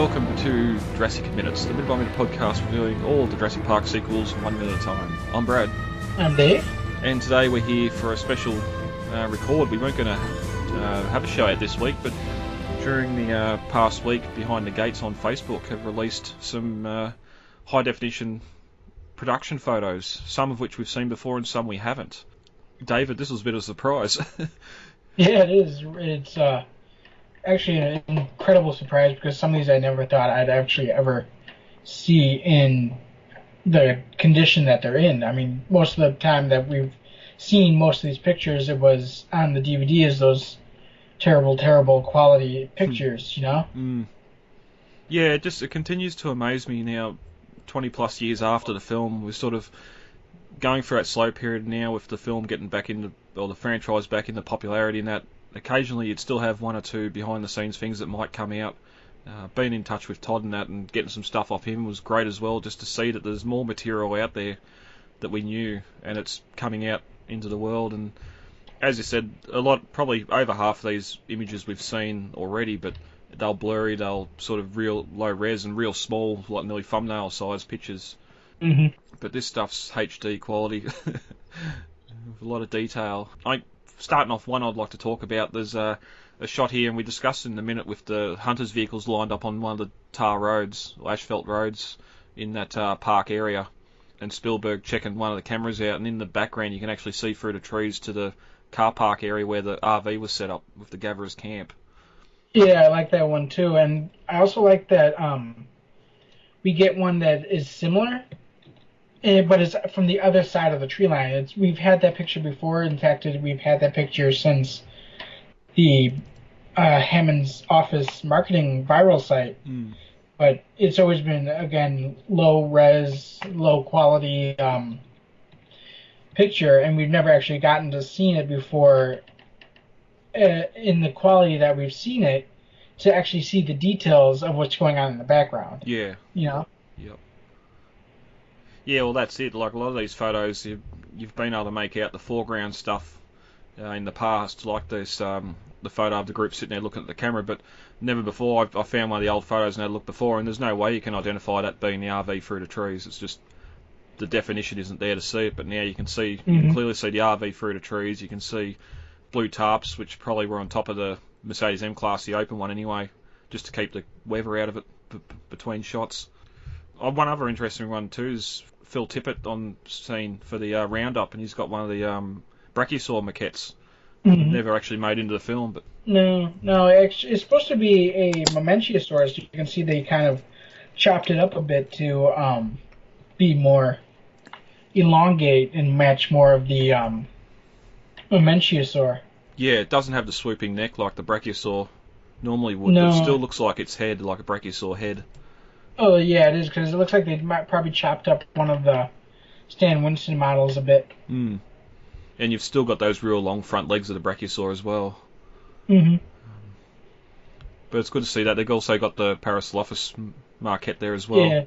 welcome to Jurassic Minutes, the minute-by-minute podcast reviewing all of the Jurassic Park sequels 1 minute at a time. I'm Brad. I'm Dave. And today we're here for a special record. We weren't going to have a show out this week, but during the past week, Behind the Gates on Facebook have released some high-definition production photos, some of which we've seen before and some we haven't. David, this was a bit of a surprise. Yeah, it is. It's actually an incredible surprise because some of these I never thought I'd actually ever see in the condition that they're in. I mean, most of the time that we've seen most of these pictures, it was on the DVD as those terrible, terrible quality pictures, you know? Mm. Yeah, it continues to amaze me now, 20 plus years after the film. We're sort of going through that slow period now with the film getting back into, or the franchise back into popularity, and that occasionally you'd still have one or two behind the scenes things that might come out. Being in touch with Todd and that and getting some stuff off him was great as well, just to see that there's more material out there that we knew and it's coming out into the world. And as you said, a lot, probably over half of these images we've seen already, but they'll blurry, they'll sort of real low res and real small, like nearly thumbnail size pictures. Mm-hmm. But this stuff's HD quality with a lot of detail. Starting off, one I'd like to talk about, there's a shot here, and we discussed in a minute, with the hunters' vehicles lined up on one of the tar roads, or asphalt roads, in that park area, and Spielberg checking one of the cameras out, and in the background you can actually see through the trees to the car park area where the RV was set up with the gatherers camp. Yeah, I like that one too, and I also like that we get one that is similar, but it's from the other side of the tree line. We've had that picture before. In fact, we've had that picture since the Hammond's Office marketing viral site. Mm. But it's always been, again, low res, low quality picture, and we've never actually gotten to see it before in the quality that we've seen it, to actually see the details of what's going on in the background. Yeah. You know? Yep. Yeah, well, that's it. Like, a lot of these photos, you've been able to make out the foreground stuff in the past, like this, the photo of the group sitting there looking at the camera, but never before. I found one of the old photos and had looked before, and there's no way you can identify that being the RV through the trees. It's just the definition isn't there to see it, but now you can see, you can clearly see the RV through the trees. You can see blue tarps, which probably were on top of the Mercedes M-Class, the open one anyway, just to keep the weather out of it between shots. One other interesting one too is Phil Tippett on scene for the roundup, and he's got one of the brachiosaur maquettes. Mm-hmm. Never actually made into the film, but no, it's supposed to be a Momenchiosaurus. You can see they kind of chopped it up a bit to be more elongate and match more of the Momenchiosaur. Yeah, it doesn't have the swooping neck like the brachiosaur normally would. No. But it still looks like its head, like a brachiosaur head. Oh, yeah, it is, because it looks like they might probably chopped up one of the Stan Winston models a bit. Mm. And you've still got those real long front legs of the brachiosaur as well. Mm-hmm. But it's good to see that. They've also got the Parasaurolophus marquette there as well, yeah.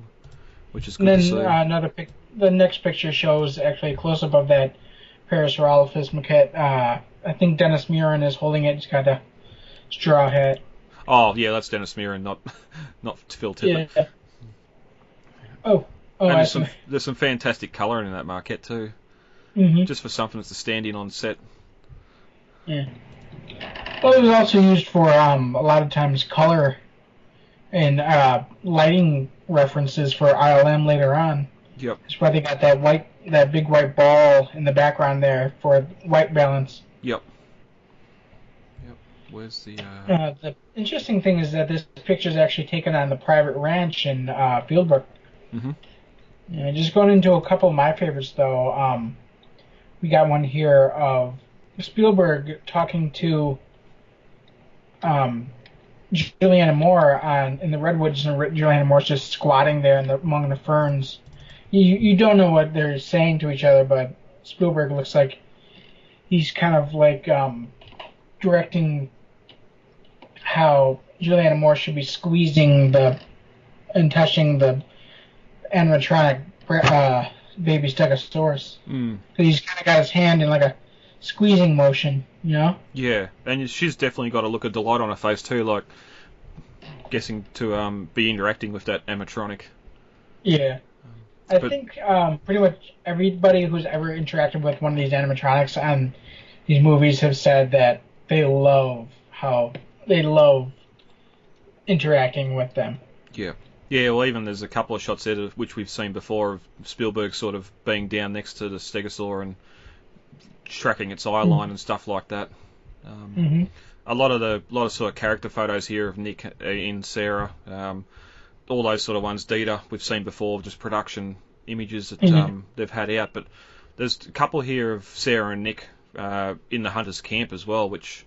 Which is good to see. The next picture shows actually a close-up of that Parasaurolophus maquette. I think Dennis Muren is holding it. He's got a straw hat. Oh, yeah, that's Dennis Muren, not Phil Tippett. Yeah. Oh, and there's some fantastic colouring in that marquette too. Mm-hmm. Just for something that's a stand-in on set. Yeah. Well, it was also used for a lot of times color and lighting references for ILM later on. Yep. That's why they got that big white ball in the background there for white balance. Yep. Where's the... The interesting thing is that this picture is actually taken on the private ranch in Fieldbrook. Mm-hmm. Yeah, just going into a couple of my favorites, though, we got one here of Spielberg talking to Julianne Moore in the redwoods, and Julianne Moore's just squatting there among the ferns. You don't know what they're saying to each other, but Spielberg looks like he's kind of like directing how Julianne Moore should be squeezing and touching the animatronic baby Stegosaurus. Mm. He's kind of got his hand in like a squeezing motion, you know? Yeah, and she's definitely got a look of delight on her face too. Like, guessing to be interacting with that animatronic. Yeah. I But think pretty much everybody who's ever interacted with one of these animatronics on these movies have said that they love interacting with them. yeah, yeah. Well, even there's a couple of shots there which we've seen before of Spielberg sort of being down next to the Stegosaur and tracking its eye line and stuff like that. Mm-hmm. A lot of sort of character photos here of Nick in Sarah. All those sort of ones, Dita, we've seen before, just production images that they've had out. But there's a couple here of Sarah and Nick in the Hunter's camp as well, which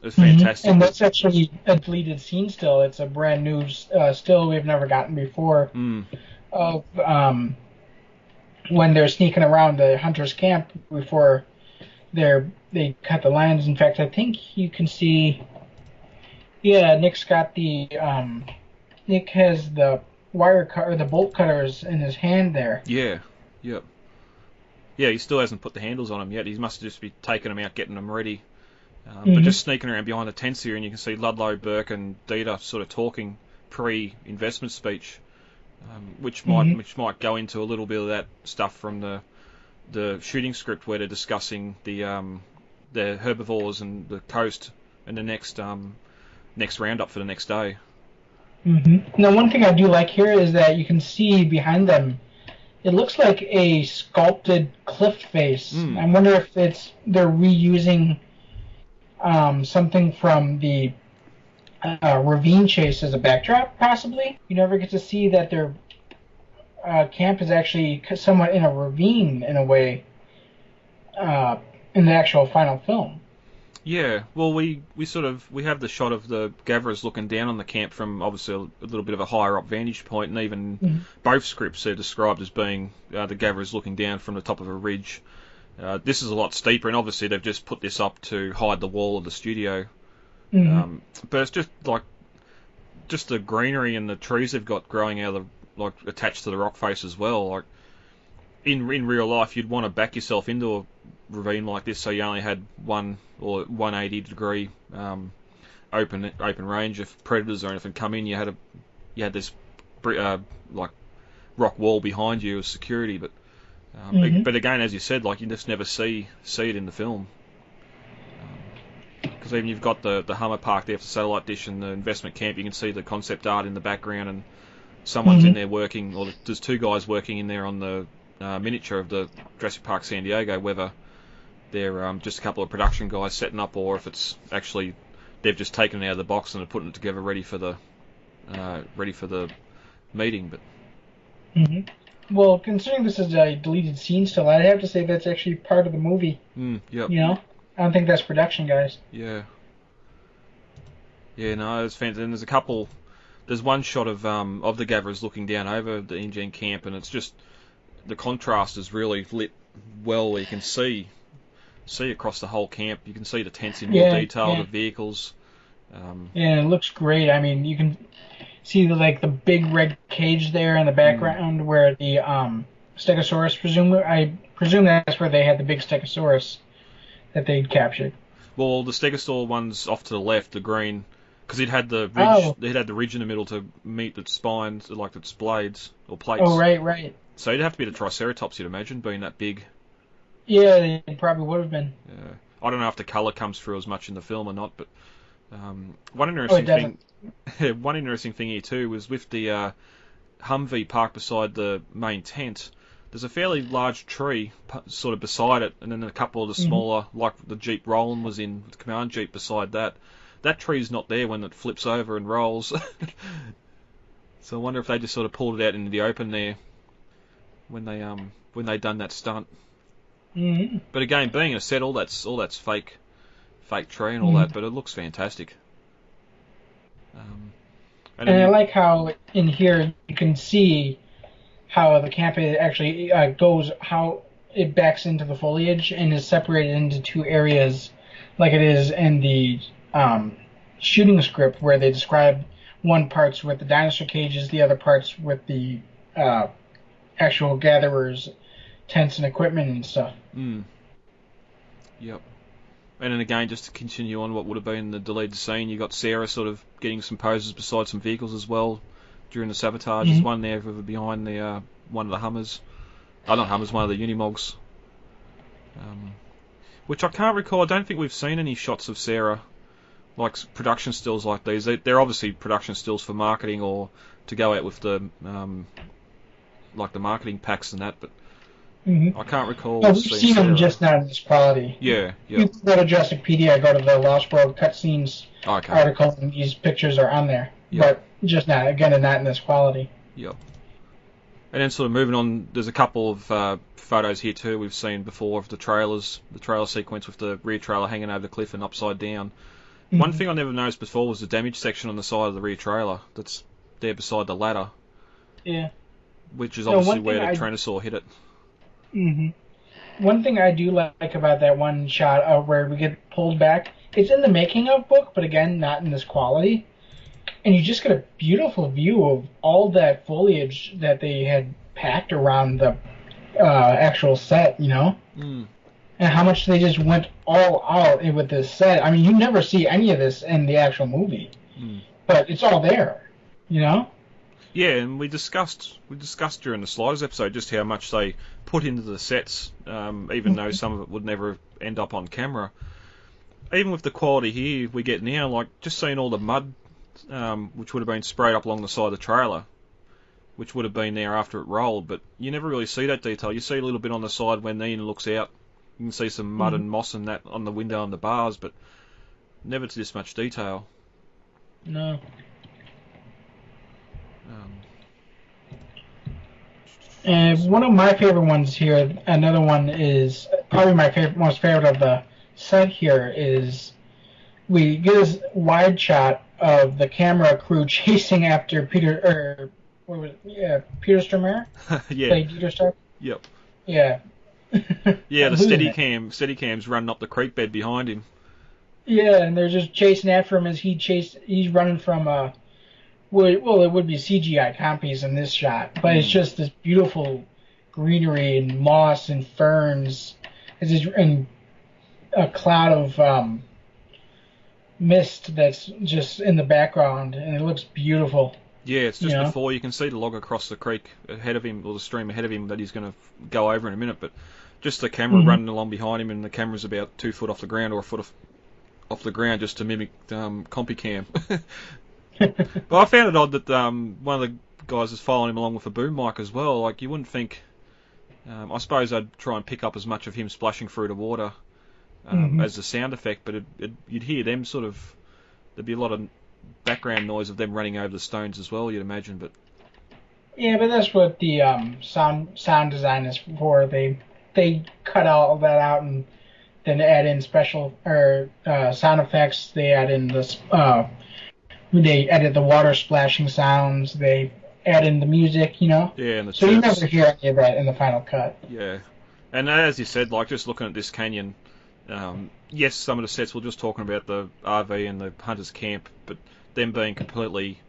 is fantastic. And that's actually a deleted scene still. It's a brand new still we've never gotten before of when they're sneaking around the Hunter's camp before they cut the lines. In fact, I think you can see, Nick's got Nick has the the bolt cutters in his hand there. Yeah, yep. Yeah, he still hasn't put the handles on them yet. He must just be taking them out, getting them ready. But just sneaking around behind the tents here, and you can see Ludlow, Burke, and Dita sort of talking pre-investment speech, which might go into a little bit of that stuff from the shooting script where they're discussing the herbivores and the coast and the next roundup for the next day. Mm-hmm. Now, one thing I do like here is that you can see behind them, it looks like a sculpted cliff face. I wonder if they're reusing something from the ravine chase as a backdrop, possibly. You never get to see that their camp is actually somewhat in a ravine in a way in the actual final film. Yeah, well, we have the shot of the gatherers looking down on the camp from obviously a little bit of a higher up vantage point, and even both scripts are described as being the gatherers looking down from the top of a ridge. This is a lot steeper, and obviously they've just put this up to hide the wall of the studio. But it's just the greenery and the trees they've got growing out of attached to the rock face as well. Like in real life, you'd want to back yourself into a ravine like this, so you only had 180 degree open range. If predators or anything come in, you had this like rock wall behind you as security. But again, as you said, like you just never see it in the film. Because even you've got the Hummer park there for the satellite dish and the investment camp, you can see the concept art in the background, and someone's in there working, or there's two guys working in there on the miniature of the Jurassic Park San Diego, whether they're just a couple of production guys setting up, or if it's actually they've just taken it out of the box and are putting it together ready for the meeting. But well, considering this is a deleted scene still, I'd have to say that's actually part of the movie. Yep. You know, I don't think that's production, guys. Yeah. Yeah, no, it's fantastic. And there's a couple. There's one shot of the gatherers looking down over the InGen camp, and it's just the contrast is really lit well. Where you can see across the whole camp. You can see the tents in more detail, the vehicles. Yeah, it looks great. I mean, you can see the big red cage there in the background where the Stegosaurus. I presume that's where they had the big Stegosaurus that they'd captured. Well, the Stegosaur one's off to the left, the green, because it had the ridge. It had the ridge in the middle to meet its spines, like its blades or plates. Oh, right. So it'd have to be the Triceratops, you'd imagine, being that big. Yeah, it probably would have been. Yeah. I don't know if the colour comes through as much in the film or not, but one interesting thing here too was with the Humvee parked beside the main tent. There's a fairly large tree sort of beside it, and then a couple of the smaller, like the Jeep Roland was in, the command Jeep beside that. That tree's not there when it flips over and rolls. So I wonder if they just sort of pulled it out into the open there when they done that stunt. But again, being a set, all that's fake tree and all that, but it looks fantastic. And I like how in here you can see how the camp actually goes, how it backs into the foliage and is separated into two areas, like it is in the shooting script where they describe one parts with the dinosaur cages, the other parts with the actual gatherers, tents and equipment and stuff. Yep. And then again, just to continue on what would have been the deleted scene, you got Sarah sort of getting some poses beside some vehicles as well during the sabotage. There's one there behind the one of the Hummers. Not Hummers, one of the Unimogs. Which I can't recall. I don't think we've seen any shots of Sarah, like production stills like these. They're obviously production stills for marketing or to go out with the like the marketing packs and that, but I can't recall. No, we've seen them just not in this quality. Yeah. You go to Jurassicpedia, go to the Lost World cutscenes article, and these pictures are on there. But just not, again, not in this quality. Yep. And then sort of moving on, there's a couple of photos here too we've seen before of the trailers, the trailer sequence with the rear trailer hanging over the cliff and upside down. One thing I never noticed before was the damage section on the side of the rear trailer that's there beside the ladder. Yeah. Which is obviously where the Tyrannosaur hit it. One thing I do like about that one shot where we get pulled back, it's in the making of book, but again, not in this quality. And you just get a beautiful view of all that foliage that they had packed around the actual set, you know? And how much they just went all out with this set. I mean, you never see any of this in the actual movie. But it's all there, you know? Yeah, and we discussed during the Sliders episode just how much they put into the sets, even though some of it would never end up on camera. Even with the quality here we get now, like just seeing all the mud, which would have been sprayed up along the side of the trailer, which would have been there after it rolled, but you never really see that detail. You see a little bit on the side when Ian looks out. You can see some mud and moss and that on the window and the bars, but never to this much detail. No. And one of my favorite ones here, another one is probably my most favorite of the set here, is we get this wide shot of the camera crew chasing after Peter Stormare? Yeah. Played Peter Stark? Yep. Yeah. Yeah, the Steadicam's running up the creek bed behind him. Yeah, and they're just chasing after him as he's running from well, it would be CGI copies in this shot, but it's just this beautiful greenery and moss and ferns, and a cloud of mist that's just in the background, and it looks beautiful. Yeah, it's just before you can see the log across the creek ahead of him, or the stream ahead of him that he's going to go over in a minute, but just the camera running along behind him, and the camera's about 2 foot off the ground, or a foot off the ground, just to mimic CompuCam. But I found it odd that one of the guys is following him along with a boom mic as well. Like, you wouldn't think... I suppose I'd try and pick up as much of him splashing through the water as the sound effect, but you'd hear them sort of... There'd be a lot of background noise of them running over the stones as well, you'd imagine, but... Yeah, but that's what the sound design is for. They cut all that out and then add in special sound effects. They add in this... They edit the water splashing sounds. They add in the music, you know. Yeah, and the so you never hear any of that in the final cut. Yeah, and as you said, like just looking at this canyon, yes, some of the sets we're just talking about the RV and the hunters camp, but them being completely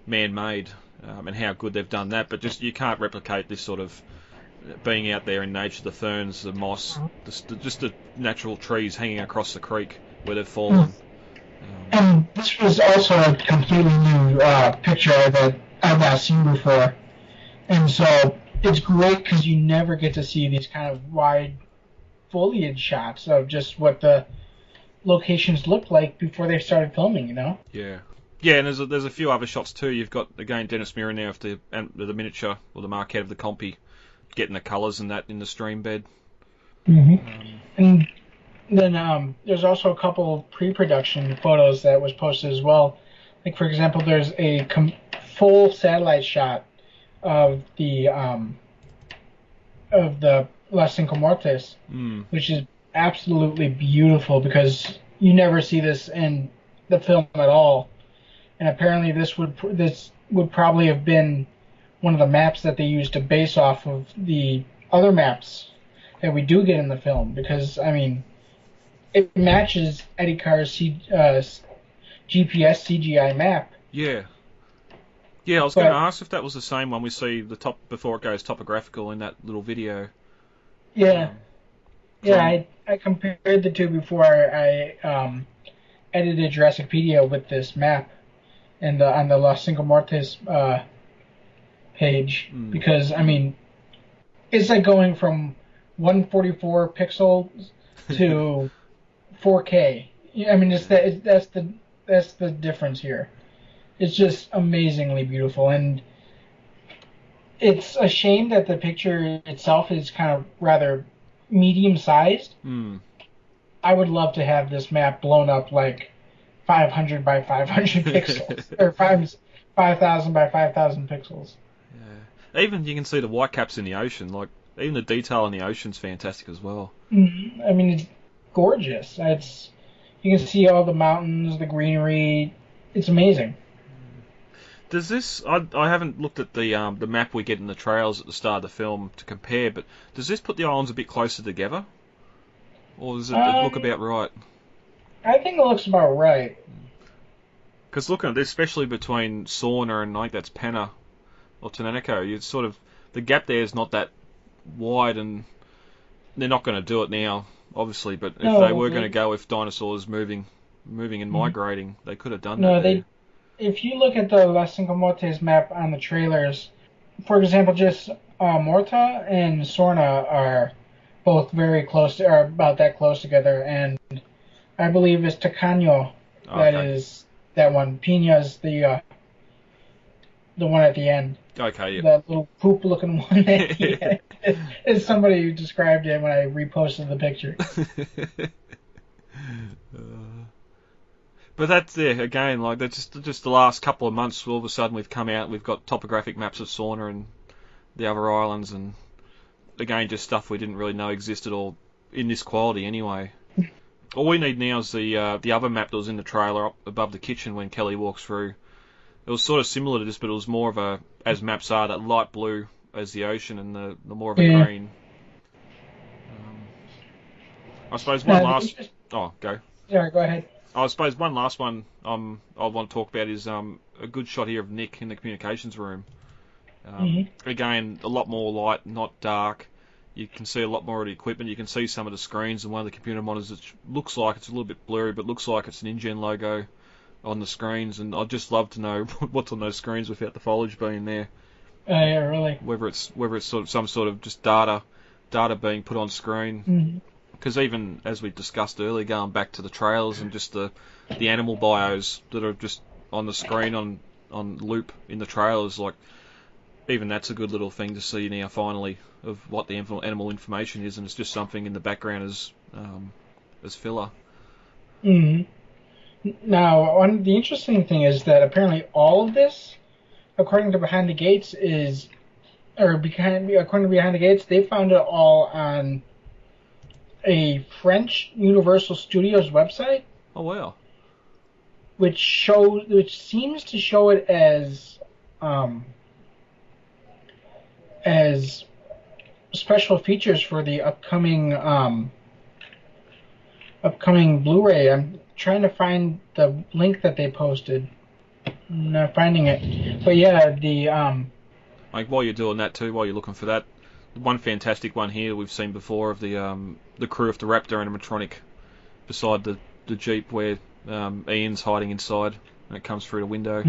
man-made and how good they've done that. But just you can't replicate this sort of being out there in nature, the ferns, the moss, just the natural trees hanging across the creek where they've fallen. And this was also a completely new picture that I've not seen before. And so it's great because you never get to see these kind of wide foliage shots of just what the locations looked like before they started filming, you know? Yeah. Yeah, and there's a few other shots too. You've got, again, Dennis Mirren now with the miniature, or the maquette of the compy, getting the colours and that in the stream bed. And then there's also a couple of pre-production photos that was posted as well. Like, for example, there's a full satellite shot of the Las Cinco Muertes, which is absolutely beautiful because you never see this in the film at all. And apparently this would probably have been one of the maps that they used to base off of the other maps that we do get in the film, because, I mean, it matches Eddie Carr's GPS CGI map. Yeah. Yeah, I was going to ask if that was the same one we see the top before it goes topographical in that little video. Yeah. Yeah, I compared the two before I edited Jurassicpedia with this map and on the Los Cinco Mortes page because I mean it's like going from 144 pixels to 4K. I mean, that's the difference here. It's just amazingly beautiful, and it's a shame that the picture itself is kind of rather medium sized. I would love to have this map blown up like 500 by 500 pixels or 5,000 by 5,000 pixels. Yeah. Even you can see the white caps in the ocean. Like even the detail in the ocean's fantastic as well. Mm-hmm. I mean, it's gorgeous. You can see all the mountains, the greenery. It's amazing. Does this? I haven't looked at the map we get in the trails at the start of the film to compare, but does this put the islands a bit closer together, or does it look about right? I think it looks about right. Because looking at this, especially between Sorna and I think that's Penna or Tenanico, it's sort of the gap there is not that wide, and they're not going to do it now, obviously. But if they were going to go with dinosaurs moving and migrating, they could have done that. There. If you look at the Las Cinco Mortes map on the trailers, for example, just Morta and Sorna are both very close, are about that close together, and I believe it's Tacaño that is that one. Pina's the one at the end. Okay, yeah. That little poop-looking one at the end. It's somebody who described it when I reposted the picture. But that's again, like that's just the last couple of months. All of a sudden, we've come out. We've got topographic maps of Sorna and the other islands, and again, just stuff we didn't really know existed or in this quality anyway. All we need now is the other map that was in the trailer up above the kitchen when Kelly walks through. It was sort of similar to this, but it was more of a, as maps are, that light blue as the ocean and the more of a green. I suppose one last. Oh, go. Yeah, go ahead. I suppose one last one I want to talk about is a good shot here of Nick in the communications room. Again, a lot more light, not dark. You can see a lot more of the equipment. You can see some of the screens, and one of the computer monitors it looks like it's a little bit blurry, but looks like it's an InGen logo on the screens. And I'd just love to know what's on those screens without the foliage being there. Yeah, really. Whether it's sort of some sort of just data being put on screen. Because even as we discussed earlier, going back to the trailers and just the animal bios that are just on the screen on loop in the trailers, like even that's a good little thing to see now finally of what the animal information is, and it's just something in the background as filler. Now, the interesting thing is that apparently all of this, according to Behind the Gates, according to Behind the Gates, they found it all on a French Universal Studios website. Oh wow! Which seems to show it as special features for the upcoming Blu-ray. I'm trying to find the link that they posted. I'm not finding it, but yeah, like while you're doing that too, while you're looking for that. One fantastic one here we've seen before of the crew of the Raptor animatronic beside the Jeep where Ian's hiding inside and it comes through the window.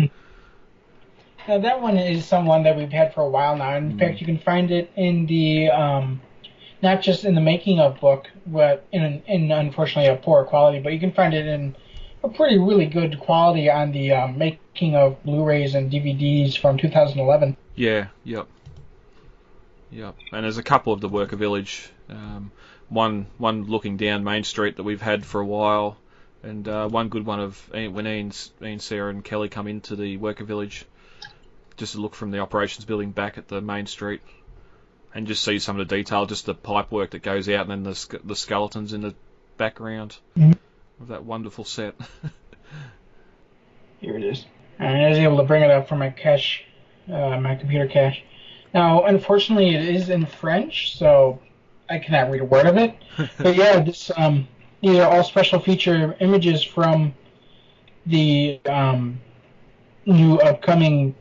Now that one is someone that we've had for a while now. In fact, you can find it in the not just in the making of book, but in unfortunately a poor quality, but you can find it in a really good quality on the making of Blu-rays and DVDs from 2011. Yeah, yep. And there's a couple of the Worker Village, one looking down Main Street that we've had for a while, and one good one of when Ian, Sarah and Kelly come into the Worker Village, just to look from the operations building back at the Main Street, and just see some of the detail, just the pipe work that goes out, and then the skeletons in the background of that wonderful set. Here it is. I was able to bring it up from my cache, my computer cache. Now, unfortunately, it is in French, so I cannot read a word of it. But yeah, these are all special feature images from the new upcoming,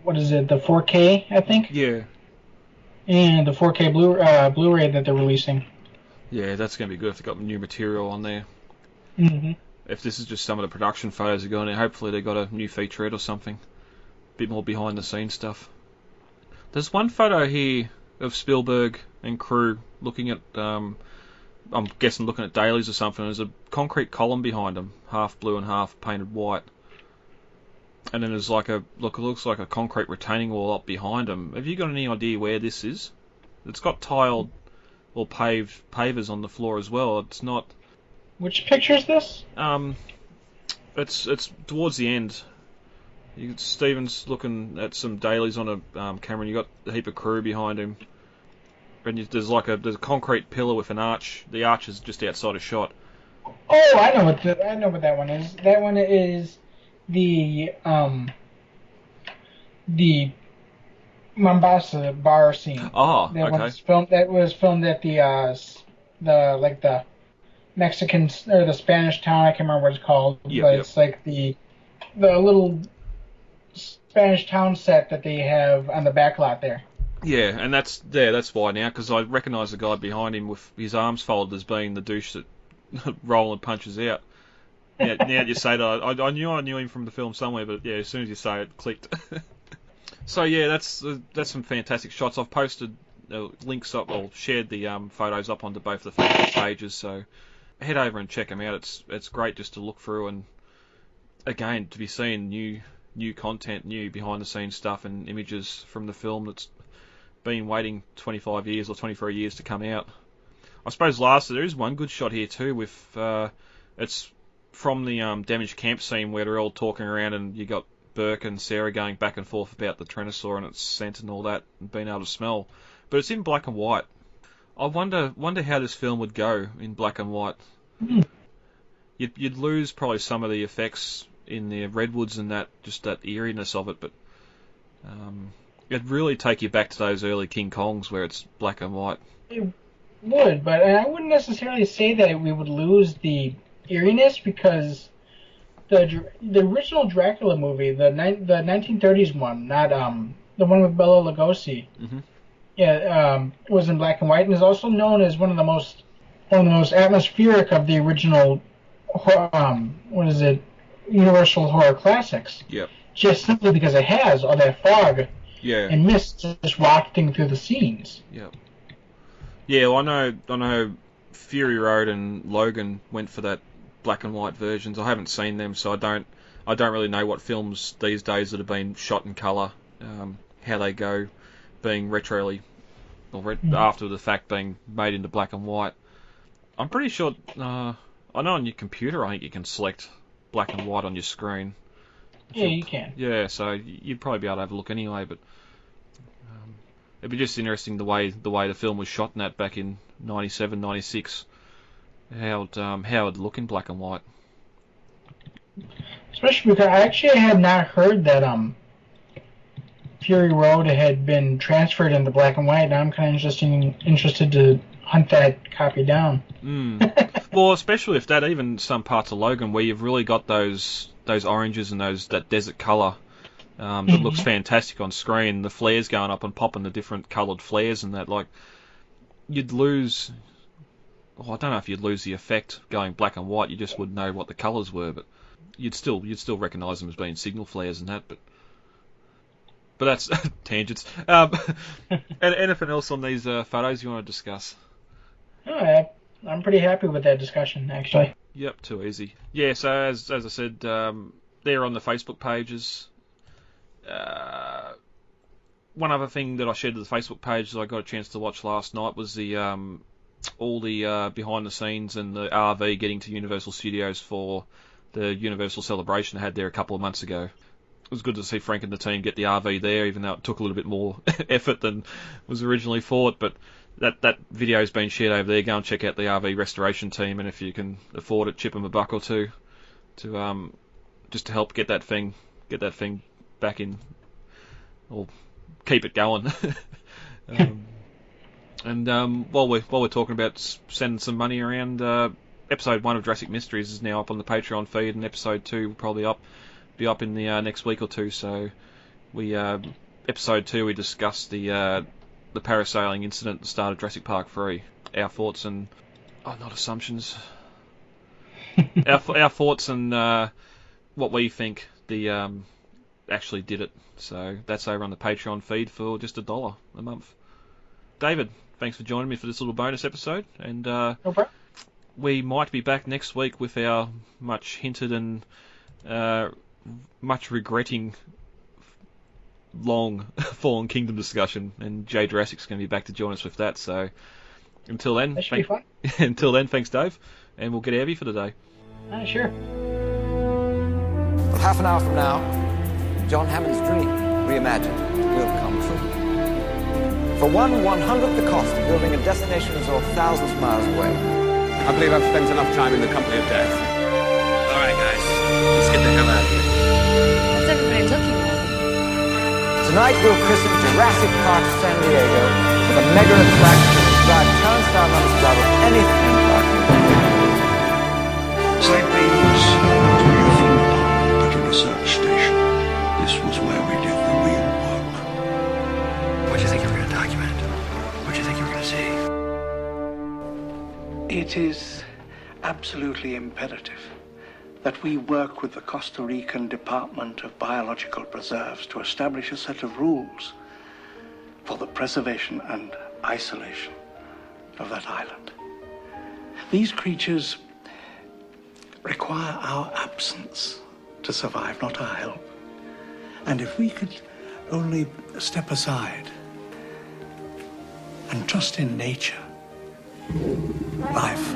what is it, the 4K, I think? Yeah. And the 4K Blu-ray that they're releasing. Yeah, that's going to be good if they've got new material on there. Mm-hmm. If this is just some of the production photos they're going there, hopefully they've got a new featurette or something. A bit more behind the scenes stuff. There's one photo here of Spielberg and crew looking at, I'm guessing looking at dailies or something. There's a concrete column behind them, half blue and half painted white. And then there's like it looks like a concrete retaining wall up behind them. Have you got any idea where this is? It's got tiled or pavers on the floor as well. It's not. Which picture is this? It's towards the end. Steven's looking at some dailies on a camera, and you got a heap of crew behind him. And there's a concrete pillar with an arch. The arch is just outside a shot. Oh, I know what that one is. That one is the Mombasa bar scene. Oh, that okay. That was filmed at the Mexican or the Spanish town. I can't remember what it's called, but it's like the little Spanish town set that they have on the back lot there. Yeah, and that's why now, because I recognise the guy behind him with his arms folded as being the douche that Roland punches out. Now you say that, I knew him from the film somewhere, but yeah, as soon as you say it, clicked. So yeah, that's some fantastic shots. I've posted links up, or shared the photos up onto both the Facebook pages, so head over and check them out. It's great just to look through, and again to be seeing new content, new behind the scenes stuff and images from the film that's been waiting 25 years or 23 years to come out. I suppose there is one good shot here too with it's from the damaged camp scene where they're all talking around, and you got Burke and Sarah going back and forth about the Tyrannosaur and its scent and all that, and being able to smell. But it's in black and white. I wonder how this film would go in black and white. You'd lose probably some of the effects in the redwoods and that, just that eeriness of it, but it'd really take you back to those early King Kongs where it's black and white. It would, but I wouldn't necessarily say that we would lose the eeriness, because the original Dracula movie, the 1930s one, not the one with Bela Lugosi, was in black and white, and is also known as one of the most atmospheric of the original Universal horror classics. Yep. Just simply because it has all that fog and mist just wafting through the scenes. Yep. Yeah, well, I know Fury Road and Logan went for that black and white versions. I haven't seen them, so I don't really know what films these days that have been shot in colour, how they go, being retroly or after the fact being made into black and white. I'm pretty sure. I know on your computer, I think you can select black and white on your screen. Yeah, you can. Yeah, so you'd probably be able to have a look anyway, but it'd be just interesting the way the film was shot in that back in 97, 96. How it'd look in black and white. Especially because I had not heard that Fury Road had been transferred into black and white. Now I'm kind of interested to hunt that copy down. Well, especially if even some parts of Logan where you've really got those oranges and that desert colour that looks fantastic on screen. The flares going up and popping the different coloured flares and that, like, you'd lose. Well, I don't know if you'd lose the effect going black and white. You just wouldn't know what the colours were, but you'd still recognise them as being signal flares and that. But that's tangents. Anything else on these photos you want to discuss? Oh, I'm pretty happy with that discussion, actually. Yep, too easy. Yeah, so as I said, they're on the Facebook pages. One other thing that I shared to the Facebook page that I got a chance to watch last night was all the behind the scenes and the RV getting to Universal Studios for the Universal celebration they had there a couple of months ago. It was good to see Frank and the team get the RV there, even though it took a little bit more effort than was originally thought. But that video's been shared over there. Go and check out the RV restoration team, and if you can afford it, chip them a buck or two to just to help get that thing back in, or keep it going. And while we're talking about sending some money around, episode 1 of Jurassic Mysteries is now up on the Patreon feed, and episode 2 will probably be up in the next week or two. So episode 2 we discussed the the parasailing incident at the start of Jurassic Park 3. Our thoughts and... Oh, not assumptions. our thoughts and what we think the actually did it. So that's over on the Patreon feed for just $1 a month. David, thanks for joining me for this little bonus episode. And Okay. we might be back next week with our much hinted and much regretting long Fallen Kingdom discussion, and Jay Jurassic's going to be back to join us with that. So until then, That should be fun. until then, thanks Dave, and we'll get out of here for the day. Sure. Well, half an hour from now, John Hammond's dream, reimagined, will come true. For 1/100th the cost of building a destination resort thousands of miles away. I believe I've spent enough time in the company of death. All right, guys, let's get the hell out of here. What's everybody looking at? Tonight we'll christen Jurassic Park San Diego with a mega attraction that will drive turnstile numbers out of any theme park. Site B was to be a theme park, but a research station. This was where we did the real work. What do you think you were going to document? What do you think you were going to see? It is absolutely imperative that we work with the Costa Rican Department of Biological Preserves to establish a set of rules for the preservation and isolation of that island. These creatures require our absence to survive, not our help. And if we could only step aside and trust in nature, life